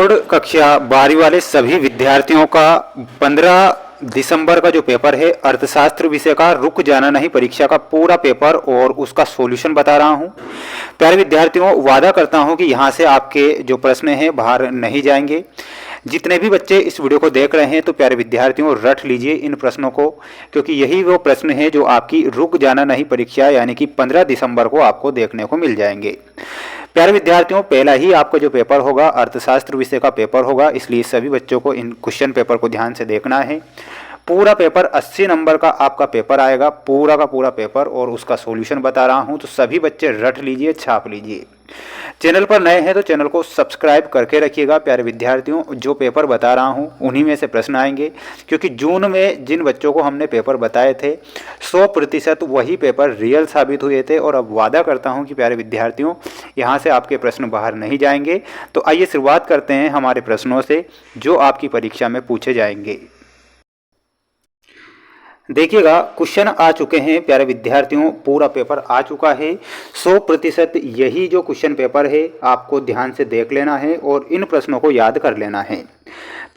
Board कक्षा 12वीं वाले सभी विद्यार्थियों का 15 दिसंबर का जो पेपर है अर्थशास्त्र विषय का रुक जाना नहीं परीक्षा का पूरा पेपर और उसका सॉल्यूशन बता रहा हूं। प्यारे विद्यार्थियों, वादा करता हूं कि यहां से आपके जो प्रश्न हैं बाहर नहीं जाएंगे। जितने भी बच्चे इस वीडियो को देख रहे हैं तो प्यारे विद्यार्थियों रट लीजिए इन प्रश्नों को, क्योंकि यही वो प्रश्न है जो आपकी रुक जाना नहीं परीक्षा यानी कि 15 दिसंबर को आपको देखने को मिल जाएंगे। प्यारे विद्यार्थियों, पहला ही आपका जो पेपर होगा अर्थशास्त्र विषय का पेपर होगा, इसलिए सभी बच्चों को इन क्वेश्चन पेपर को ध्यान से देखना है। पूरा पेपर 80 नंबर का आपका पेपर आएगा, पूरा का पूरा पेपर, और उसका सॉल्यूशन बता रहा हूं, तो सभी बच्चे रट लीजिए, छाप लीजिए। चैनल पर नए हैं तो चैनल को सब्सक्राइब करके रखिएगा। प्यारे विद्यार्थियों, जो पेपर बता रहा हूं उन्हीं में से प्रश्न आएंगे, क्योंकि जून में जिन बच्चों को हमने पेपर बताए थे 100% वही पेपर रियल साबित हुए थे। और अब वादा करता हूं कि प्यारे विद्यार्थियों यहां से आपके प्रश्न बाहर नहीं जाएंगे। तो आइए शुरुआत करते हैं हमारे प्रश्नों से जो आपकी परीक्षा में पूछे जाएंगे। देखिएगा, क्वेश्चन आ चुके हैं प्यारे विद्यार्थियों, पूरा पेपर आ चुका है 100%। यही जो क्वेश्चन पेपर है आपको ध्यान से देख लेना है और इन प्रश्नों को याद कर लेना है।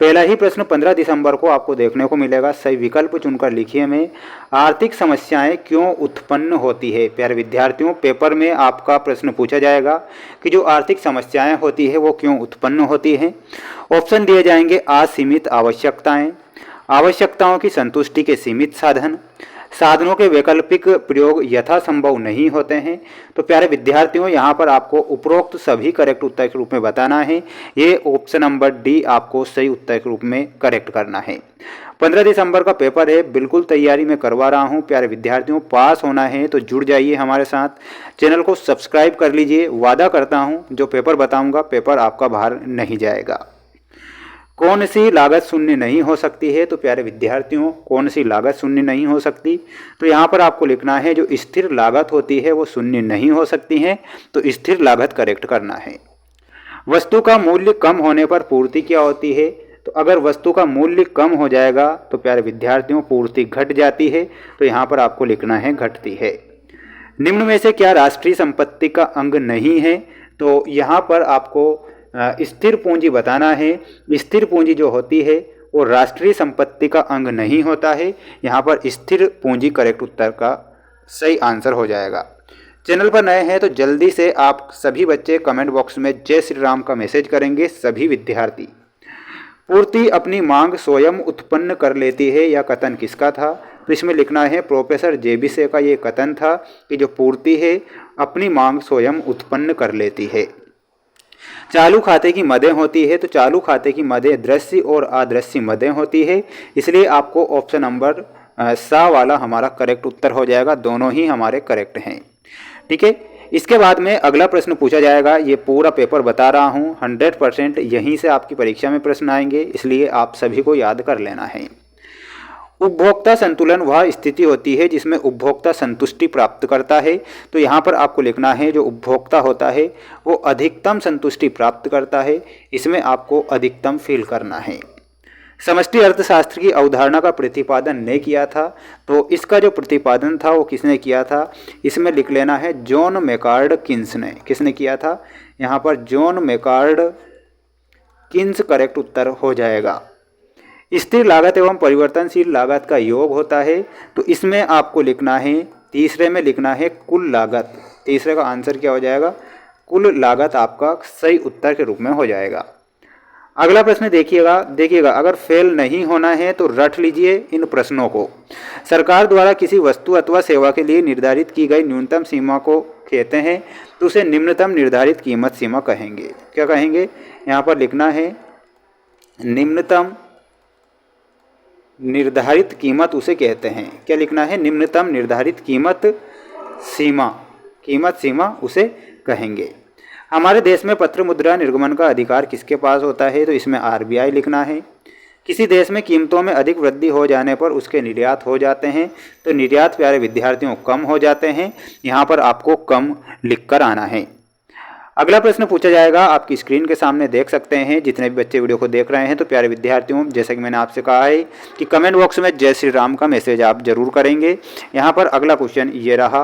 पहला ही प्रश्न 15 दिसंबर को आपको देखने को मिलेगा। सही विकल्प चुनकर लिखिए में आर्थिक समस्याएं क्यों उत्पन्न होती है। प्यारे विद्यार्थियों, पेपर में आपका प्रश्न पूछा जाएगा कि जो आर्थिक समस्याएं होती है वो क्यों उत्पन्न होती हैं। ऑप्शन दिए जाएंगे असीमित आवश्यकताएं, आवश्यकताओं की संतुष्टि के सीमित साधन, साधनों के वैकल्पिक प्रयोग यथासंभव नहीं होते हैं। तो प्यारे विद्यार्थियों, यहाँ पर आपको उपरोक्त सभी करेक्ट उत्तर के रूप में बताना है। ये ऑप्शन नंबर डी आपको सही उत्तर के रूप में करेक्ट करना है। 15 दिसंबर का पेपर है, बिल्कुल तैयारी में करवा रहा हूँ। प्यारे विद्यार्थियों, पास होना है तो जुड़ जाइए हमारे साथ, चैनल को सब्सक्राइब कर लीजिए। वादा करता हूँ जो पेपर बताऊँगा पेपर आपका बाहर नहीं जाएगा। कौन सी लागत शून्य नहीं हो सकती है। तो प्यारे विद्यार्थियों, कौन सी लागत शून्य नहीं हो सकती, तो यहाँ पर आपको लिखना है जो स्थिर लागत होती है वो शून्य नहीं हो सकती है, तो स्थिर लागत करेक्ट करना है। वस्तु का मूल्य कम होने पर पूर्ति क्या होती है। तो अगर वस्तु का मूल्य कम हो जाएगा तो प्यारे विद्यार्थियों पूर्ति घट जाती है, तो यहाँ पर आपको लिखना है घटती है। निम्न में से क्या राष्ट्रीय संपत्ति का अंग नहीं है। तो यहाँ पर आपको स्थिर पूंजी बताना है। स्थिर पूंजी जो होती है वो राष्ट्रीय संपत्ति का अंग नहीं होता है। यहाँ पर स्थिर पूंजी करेक्ट उत्तर का सही आंसर हो जाएगा। चैनल पर नए हैं तो जल्दी से आप सभी बच्चे कमेंट बॉक्स में जय श्री राम का मैसेज करेंगे। सभी विद्यार्थी, पूर्ति अपनी मांग स्वयं उत्पन्न कर लेती है, यह कथन किसका था। तो इसमें लिखना है प्रोफेसर जेबीसे का ये कथन था कि जो पूर्ति है अपनी मांग स्वयं उत्पन्न कर लेती है। चालू खाते की मदें होती है। तो चालू खाते की मदें दृश्य और अदृश्य मदें होती है, इसलिए आपको ऑप्शन नंबर सा वाला हमारा करेक्ट उत्तर हो जाएगा। दोनों ही हमारे करेक्ट हैं, ठीक है। इसके बाद में अगला प्रश्न पूछा जाएगा। ये पूरा पेपर बता रहा हूँ 100% यहीं से आपकी परीक्षा में प्रश्न आएंगे, इसलिए आप सभी को याद कर लेना है। उपभोक्ता संतुलन वह स्थिति होती है जिसमें उपभोक्ता संतुष्टि प्राप्त करता है। तो यहाँ पर आपको लिखना है जो उपभोक्ता होता है वो अधिकतम संतुष्टि प्राप्त करता है, इसमें आपको अधिकतम फील करना है। समष्टि अर्थशास्त्र की अवधारणा का प्रतिपादन ने किया था। तो इसका जो प्रतिपादन था वो किसने किया था, इसमें लिख लेना है जॉन मेकार्ड किन्स ने। किसने किया था, यहाँ पर जॉन मेकार्ड किन्स करेक्ट उत्तर हो जाएगा। स्थिर लागत एवं परिवर्तनशील लागत का योग होता है। तो इसमें आपको लिखना है, तीसरे में लिखना है कुल लागत। तीसरे का आंसर क्या हो जाएगा, कुल लागत आपका सही उत्तर के रूप में हो जाएगा। अगला प्रश्न देखिएगा, अगर फेल नहीं होना है तो रट लीजिए इन प्रश्नों को। सरकार द्वारा किसी वस्तु अथवा सेवा के लिए निर्धारित की गई न्यूनतम सीमा को कहते हैं, तो उसे निम्नतम निर्धारित कीमत सीमा कहेंगे। क्या कहेंगे, यहाँ पर लिखना है निम्नतम निर्धारित कीमत उसे कहते हैं। क्या लिखना है, निम्नतम निर्धारित कीमत सीमा उसे कहेंगे। हमारे देश में पत्र मुद्रा निर्गमन का अधिकार किसके पास होता है। तो इसमें आरबीआई लिखना है। किसी देश में कीमतों में अधिक वृद्धि हो जाने पर उसके निर्यात हो जाते हैं। तो निर्यात प्यारे विद्यार्थियों कम हो जाते हैं, यहाँ पर आपको कम लिख कर आना है। अगला प्रश्न पूछा जाएगा, आपकी स्क्रीन के सामने देख सकते हैं जितने भी बच्चे वीडियो को देख रहे हैं। तो प्यारे विद्यार्थियों, जैसे कि मैंने आपसे कहा है कि कमेंट बॉक्स में जय श्री राम का मैसेज आप जरूर करेंगे। यहाँ पर अगला क्वेश्चन ये रहा,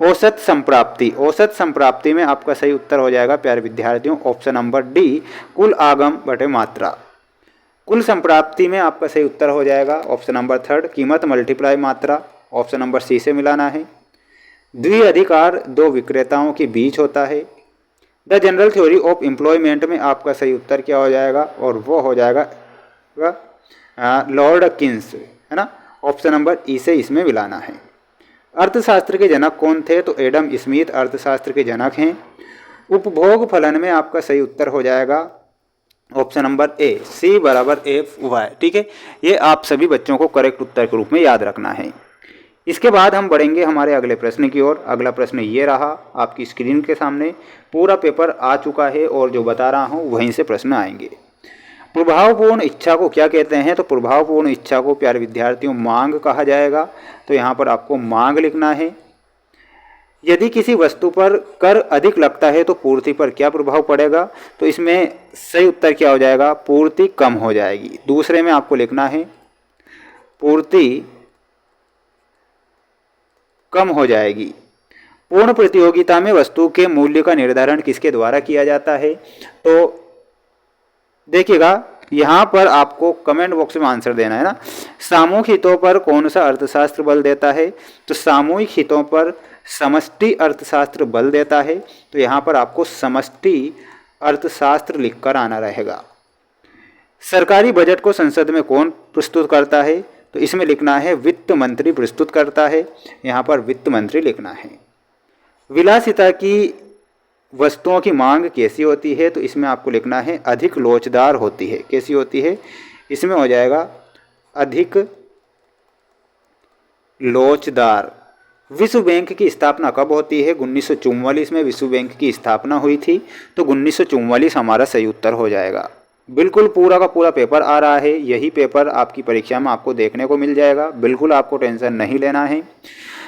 औसत संप्राप्ति, औसत संप्राप्ति में आपका सही उत्तर हो जाएगा प्यारे विद्यार्थियों ऑप्शन नंबर डी, कुल आगम बटे मात्रा। कुल संप्राप्ति में आपका सही उत्तर हो जाएगा ऑप्शन नंबर थर्ड, कीमत मल्टीप्लाई मात्रा, ऑप्शन नंबर सी से मिलाना है। द्विअधिकार दो विक्रेताओं के बीच होता है। The general theory of employment में आपका सही उत्तर क्या हो जाएगा, और वो हो जाएगा लॉर्ड किन्स, है ना, ऑप्शन नंबर ई से इसमें मिलाना है। अर्थशास्त्र के जनक कौन थे, तो एडम स्मिथ अर्थशास्त्र के जनक हैं। उपभोग फलन में आपका सही उत्तर हो जाएगा ऑप्शन नंबर ए, सी बराबर एफ वाई। ठीक है, ये आप सभी बच्चों को करेक्ट उत्तर के रूप में याद रखना है। इसके बाद हम बढ़ेंगे हमारे अगले प्रश्न की ओर। अगला प्रश्न ये रहा, आपकी स्क्रीन के सामने पूरा पेपर आ चुका है और जो बता रहा हूँ वहीं से प्रश्न आएंगे। प्रभावपूर्ण इच्छा को क्या कहते हैं, तो प्रभावपूर्ण इच्छा को प्यारे विद्यार्थियों मांग कहा जाएगा। तो यहाँ पर आपको मांग लिखना है। यदि किसी वस्तु पर कर अधिक लगता है तो पूर्ति पर क्या प्रभाव पड़ेगा, तो इसमें सही उत्तर क्या हो जाएगा, पूर्ति कम हो जाएगी। दूसरे में आपको लिखना है पूर्ति कम हो जाएगी। पूर्ण प्रतियोगिता में वस्तु के मूल्य का निर्धारण किसके द्वारा किया जाता है, तो देखिएगा यहाँ पर आपको कमेंट बॉक्स में आंसर देना है ना। सामूहिक हितों पर कौन सा अर्थशास्त्र बल देता है, तो सामूहिक हितों पर समष्टि अर्थशास्त्र बल देता है। तो यहाँ पर आपको समष्टि अर्थशास्त्र लिखकर आना रहेगा। सरकारी बजट को संसद में कौन प्रस्तुत करता है, तो इसमें लिखना है वित्त मंत्री प्रस्तुत करता है। यहाँ पर वित्त मंत्री लिखना है। विलासिता की वस्तुओं की मांग कैसी होती है, तो इसमें आपको लिखना है अधिक लोचदार होती है। कैसी होती है, इसमें हो जाएगा अधिक लोचदार। विश्व बैंक की स्थापना कब होती है, 1944 में विश्व बैंक की स्थापना हुई थी। तो 1944 हमारा सही उत्तर हो जाएगा। बिल्कुल पूरा का पूरा पेपर आ रहा है, यही पेपर आपकी परीक्षा में आपको देखने को मिल जाएगा। बिल्कुल आपको टेंशन नहीं लेना है।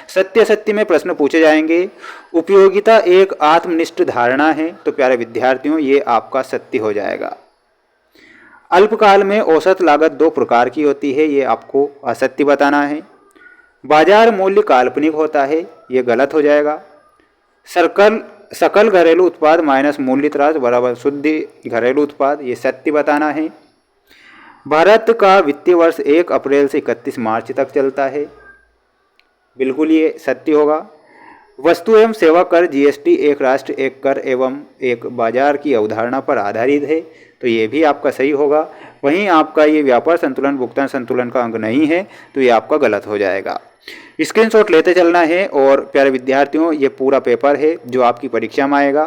सत्य सत्य में प्रश्न पूछे जाएंगे। उपयोगिता एक आत्मनिष्ठ धारणा है, तो प्यारे विद्यार्थियों ये आपका सत्य हो जाएगा। अल्पकाल में औसत लागत दो प्रकार की होती है, ये आपको असत्य बताना है। बाजार मूल्य काल्पनिक होता है, ये गलत हो जाएगा। सकल घरेलू उत्पाद माइनस मूल्यह्रास बराबर शुद्ध घरेलू उत्पाद, ये सत्य बताना है। भारत का वित्तीय वर्ष 1 अप्रैल से 31 मार्च तक चलता है, बिल्कुल ये सत्य होगा। वस्तु एवं सेवा कर जीएसटी एक राष्ट्र एक कर एवं एक बाजार की अवधारणा पर आधारित है, तो ये भी आपका सही होगा। वहीं आपका ये व्यापार संतुलन भुगतान संतुलन का अंग नहीं है, तो ये आपका गलत हो जाएगा। स्क्रीनशॉट लेते चलना है। और प्यारे विद्यार्थियों ये पूरा पेपर है जो आपकी परीक्षा में आएगा।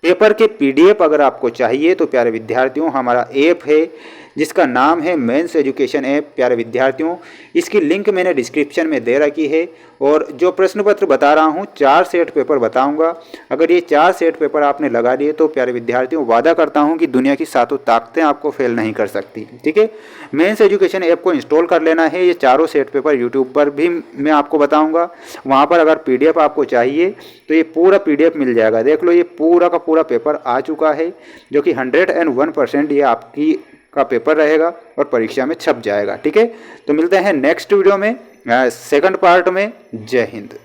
पेपर के पीडीएफ अगर आपको चाहिए तो प्यारे विद्यार्थियों हमारा ऐप है जिसका नाम है मेंस एजुकेशन ऐप। प्यारे विद्यार्थियों इसकी लिंक मैंने डिस्क्रिप्शन में दे रखी है। और जो प्रश्न पत्र बता रहा हूँ 4 सेट पेपर बताऊँगा। अगर ये 4 सेट पेपर आपने लगा लिए तो प्यारे विद्यार्थियों वादा करता हूँ कि दुनिया की 7 ताकतें आपको फेल नहीं कर सकती। ठीक है, मेंस एजुकेशन ऐप को इंस्टॉल कर लेना है। ये चारों सेट पेपर यूट्यूब पर भी मैं आपको बताऊँगा। वहाँ पर अगर पीडीएफ आपको चाहिए तो ये पूरा पीडीएफ मिल जाएगा। देख लो ये पूरा का पूरा पेपर आ चुका है जो कि 101% ये आपकी का पेपर रहेगा और परीक्षा में छप जाएगा। ठीक है, तो मिलते हैं नेक्स्ट वीडियो में सेकंड पार्ट में। जय हिंद।